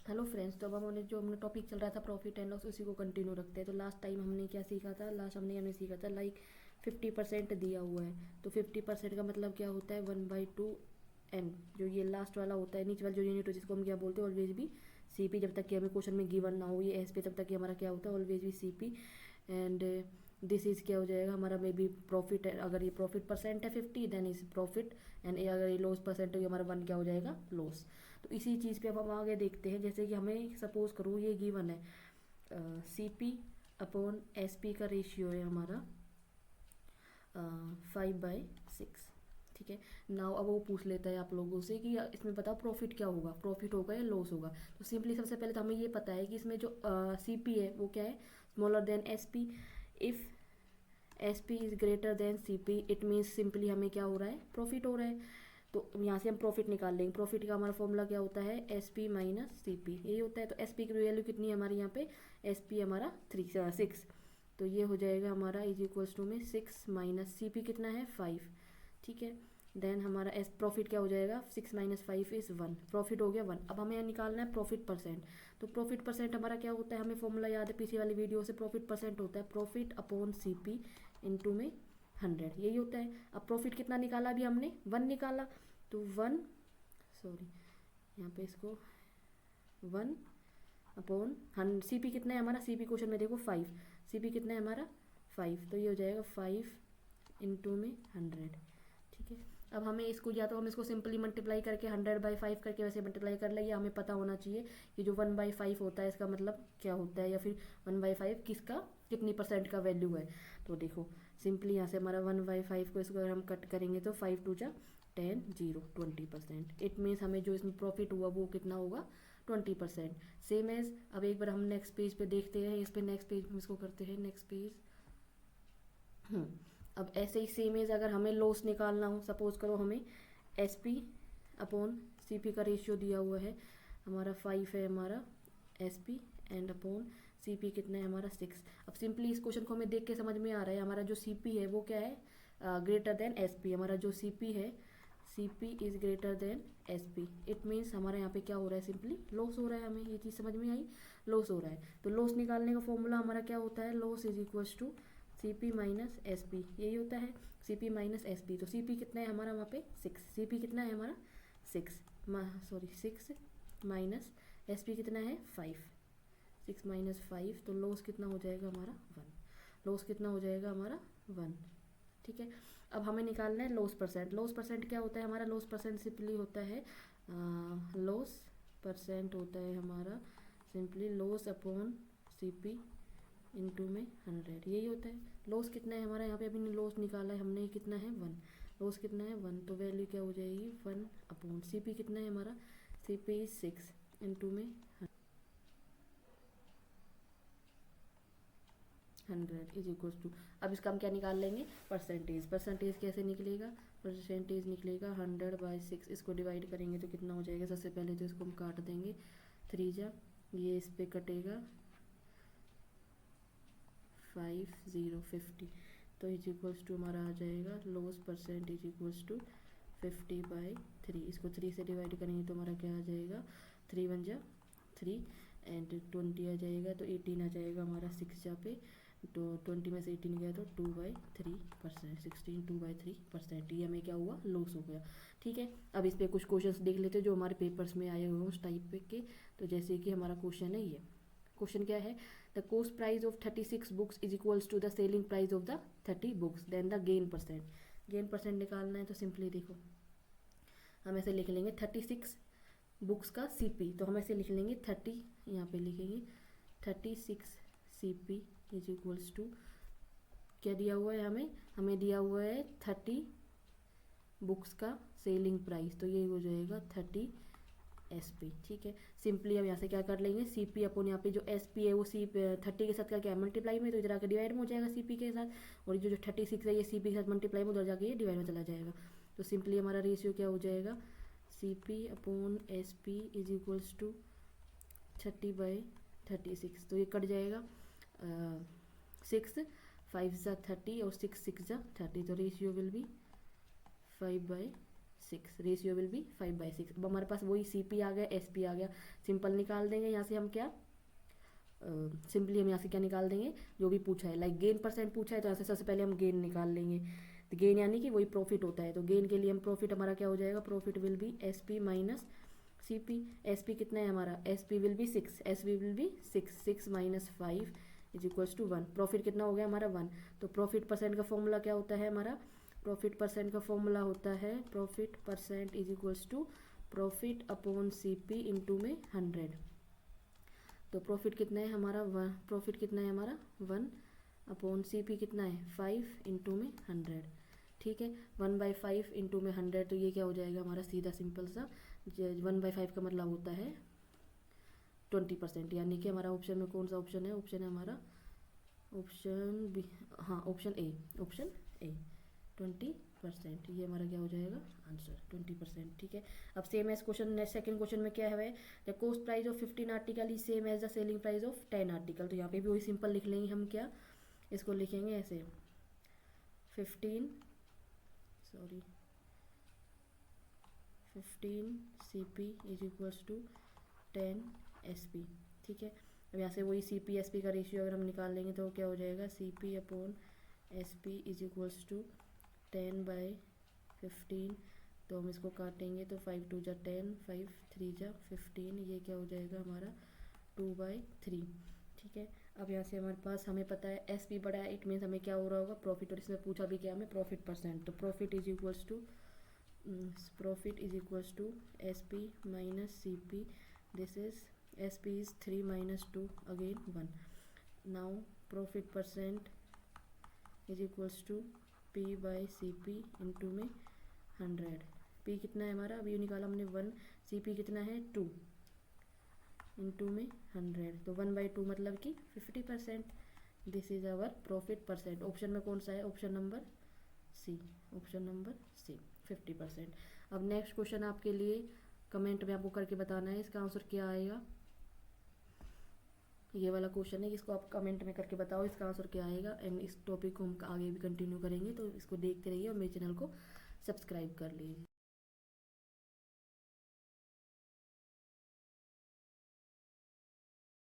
Hello friends, तो अब हमने जो हमने टॉपिक चल रहा था प्रॉफिट एंड लॉस, उसी को कंटिन्यू रखते हैं। तो लास्ट टाइम हमने क्या सीखा था? लास्ट हमने सीखा था लाइक 50% दिया हुआ है, तो 50% का मतलब क्या होता है? 1/2 m। जो ये लास्ट वाला होता है, नीचे वाला जो यूनिट, जिसको हम क्या बोलते हैं? ऑलवेज भी CP। जब तक कि हमें क्वेश्चन में गिवन ना हो ये एस पे, तब तक कि हमारा क्या होता है? ऑलवेज भी CP। एंड दिस इज़ क्या हो जाएगा हमारा? मे बी प्रॉफिट है। अगर ये प्रॉफिट परसेंट है 50, देन इज प्रॉफिट। एंड अगर ये लॉस परसेंट है, हमारा 1 क्या हो जाएगा? लॉस। तो इसी चीज़ पे अब हम आगे देखते हैं। जैसे कि हमें सपोज करो ये गिवन है, CP अपॉन SP का रेशियो है हमारा 5/6। ठीक है। नाउ अब वो पूछ लेता है आप लोगों से कि इसमें बताओ प्रॉफिट क्या होगा, प्रॉफिट होगा या लॉस होगा। तो सिंपली सबसे पहले तो हमें ये पता है कि इसमें जो CP है वो क्या है? Smaller than SP। If SP is greater than CP, it means simply हमें क्या हो रहा है? प्रॉफिट हो रहा है। तो यहाँ से हम प्रॉफिट निकाल लेंगे। प्रॉफिट का हमारा फॉर्मूला क्या होता है? SP माइनस CP, यही होता है। तो SP की वैल्यू कितनी है हमारे यहाँ पे? SP हमारा 6। तो ये हो जाएगा हमारा इज इक्वल्स टू में 6 माइनस CP कितना है? 5। ठीक है। देन हमारा एस प्रॉफिट क्या हो जाएगा? 6 माइनस 5 इज़ 1। प्रॉफिट हो गया 1। अब हमें यहाँ निकालना है प्रॉफिट परसेंट। तो प्रॉफिट परसेंट हमारा क्या होता है? हमें फॉर्मूला याद है पिछली वाली वीडियो से। प्रॉफिट परसेंट होता है प्रॉफिट अपॉन CP इंटू में 100, यही होता है। अब प्रॉफिट कितना निकाला? अभी हमने 1 निकाला। तो 1, सॉरी, यहाँ पे इसको 1 अपॉन CP कितना है हमारा? CP क्वेश्चन में देखो 5। CP कितना है हमारा? 5। तो ये हो जाएगा 5 इंटू में 100। ठीक है। अब हमें इसको, या तो हम इसको सिंपली मल्टीप्लाई करके 100/5 करके वैसे मल्टीप्लाई कर लेंगे। हमें पता होना चाहिए कि जो 1/5 होता है इसका मतलब क्या होता है, या फिर 1/5 किसका कितनी परसेंट का वैल्यू है। तो देखो सिंपली यहाँ से हमारा 1/5 को इसको अगर हम कट करेंगे तो 5 टू जा 10, 0, 20%। इट मीन्स हमें जो इसमें प्रॉफिट हुआ वो कितना होगा? 20%। सेम एज अब एक बार हम नेक्स्ट पेज पे देखते हैं। इस पे नेक्स्ट पेज में इसको करते हैं, नेक्स्ट पेज। अब ऐसे ही सेम एज अगर हमें लॉस निकालना हो, सपोज करो हमें SP अपॉन CP का रेशियो दिया हुआ है हमारा 5 है हमारा SP, एंड अपॉन CP कितना है हमारा 6। अब सिंपली इस क्वेश्चन को हमें देख के समझ में आ रहा है हमारा जो CP है वो क्या है? Greater than SP। हमारा जो CP है, CP is greater than SP। It means हमारा यहाँ पे क्या हो रहा है? सिंपली लॉस हो रहा है। हमें ये चीज़ समझ में आई? लॉस हो रहा है। तो लॉस निकालने का फॉर्मूला हमारा क्या होता है? Loss is equals to CP minus SP, यही होता है। CP minus SP। तो CP कितना है हमारा वहाँ पे? 6। CP कितना है हमारा? 6, सॉरी 6 माइनस SP कितना है? 5। 6 माइनस 5, तो लॉस कितना हो जाएगा हमारा? 1। लॉस कितना हो जाएगा हमारा? 1। ठीक है। अब हमें निकालना है लॉस परसेंट। लॉस परसेंट क्या होता है हमारा? लॉस परसेंट सिंपली होता है लॉस परसेंट होता है हमारा simply loss upon CP into में 100, यही होता है। लॉस कितना है हमारा? यहाँ पे अभी लॉस निकाला है हमने, कितना है? 1। लॉस कितना है? 1। तो वैल्यू क्या हो जाएगी? 1 अपॉन CP कितना है हमारा? CP 6 इंटू में 100 इज इक्वल्स टू। अब इसका हम क्या निकाल लेंगे? परसेंटेज। परसेंटेज कैसे निकलेगा? परसेंटेज निकलेगा 100/6। इसको डिवाइड करेंगे तो कितना हो जाएगा? सबसे पहले तो इसको हम काट देंगे, 3 जा, ये इस पे कटेगा 5, 0, 50। तो इज इक्वल्स टू हमारा आ जाएगा loss percent is equals to 50/3। इसको 3 से डिवाइड करेंगे तो हमारा क्या आ जाएगा? 3 1 जा 3, एंड 20 आ जाएगा, तो 18 आ जाएगा हमारा 6 जा पे। तो 20 में से 18 गया तो 2/3%। 16 2/3%। ये हमें क्या हुआ? लॉस हो गया। ठीक है। अब इस पर कुछ क्वेश्चंस देख लेते हैं जो हमारे पेपर्स में आए हुए हैं उस टाइप के। तो जैसे कि हमारा क्वेश्चन है ये। क्वेश्चन क्या है? The cost price of 36 books is equals to the selling price of the 30 books, then the gain percent. Gain percent निकालना है तो सिंपली देखो हम ऐसे लिख लेंगे 36 बुक्स का CP। तो हम ऐसे लिख लेंगे 30, यहाँ पे लिखेंगे 36 CP इज इक्वल्स टू क्या दिया हुआ है हमें? हमें दिया हुआ है 30 बुक्स का सेलिंग प्राइस, तो ये हो जाएगा 30 SP। ठीक है। सिंपली अब यहाँ से क्या कर लेंगे? CP अपन यहाँ पे जो SP है वो 30 के साथ क्या क्या मल्टीप्लाई में, तो इधर आके डिवाइड में हो जाएगा CP के साथ। और जो 36 है ये CP के साथ मल्टीप्लाई में, उधर जाके ये डिवाइड में चला जाएगा। तो सिंपली हमारा रेशियो क्या हो जाएगा? CP upon SP is equals to 30/36। तो ये कट जाएगा 6 5 जा 30 और 6 6 जा 30। तो ratio will be 5/6। 6, ratio will be 5/6। अब हमारे पास वही CP आ गया, SP आ गया, सिंपल निकाल देंगे यहाँ से हम क्या, सिंपली हम यहाँ से क्या निकाल देंगे, जो भी पूछा है, लाइक गेन परसेंट पूछा है तो यहाँ से सबसे पहले हम गेन निकाल लेंगे। तो गेन यानी कि वही प्रॉफिट होता है, तो गेन के लिए हम प्रॉफिट हमारा क्या हो जाएगा, profit will be SP minus CP। SP कितना है हमारा, SP will be 6, SP will be 6 minus 5 is equals to 1। Profit कितना हो गया हमारा 1। तो प्रॉफिट परसेंट का फॉर्मूला क्या होता है हमारा, प्रॉफिट परसेंट का फॉर्मूला होता है profit percent is equals to profit upon CP into में 100। तो प्रॉफिट कितना है हमारा, प्रॉफिट कितना है हमारा 1 अपॉन CP कितना है 5 इंटू में 100। ठीक है, 1/5 इंटू में 100, तो ये क्या हो जाएगा हमारा सीधा सिंपल सा, 1/5 का मतलब होता है 20%, यानी कि हमारा ऑप्शन में कौन सा ऑप्शन है, ऑप्शन है हमारा ऑप्शन बी, हाँ ऑप्शन ए, ऑप्शन ए 20%, ये हमारा क्या हो जाएगा आंसर 20%। ठीक है, अब same as question, second question में क्या है, the cost price of 15 article is same as the selling price of 10 article. तो यहाँ पे भी वही सिंपल लिख लेंगे हम, क्या इसको लिखेंगे ऐसे 15 CP is equals to 10 SP। ठीक है, अब यहाँ से वही CP SP का रेशियो अगर हम निकाल लेंगे तो क्या हो जाएगा, CP upon SP is equals to 10/15। तो हम इसको काटेंगे तो 5 2 जा 10, 5 3 जा 15, ये क्या हो जाएगा हमारा 2/3। ठीक है, अब यहाँ से हमारे पास हमें पता है SP बड़ा है, इट मीन्स हमें क्या हो रहा होगा प्रॉफिट, और इसमें पूछा भी क्या हमें प्रॉफिट परसेंट। तो profit is equals to SP minus CP, this is SP is 3 minus 2 again 1। now profit percent is equals to P/CP into में 100। P कितना है हमारा, अभी निकाला हमने 1, CP कितना है 2 इंटू में 100, तो 1/2 मतलब कि 50%। This is our profit percent. Option में कौन सा है, option number C, option number C 50%। अब नेक्स्ट क्वेश्चन आपके लिए कमेंट में आपको करके बताना है इसका आंसर क्या आएगा। ये वाला क्वेश्चन है, इसको आप कमेंट में करके बताओ इसका आंसर क्या आएगा। एंड इस टॉपिक को हम आगे भी कंटिन्यू करेंगे, तो इसको देखते रहिए और मेरे चैनल को सब्सक्राइब कर लीजिए।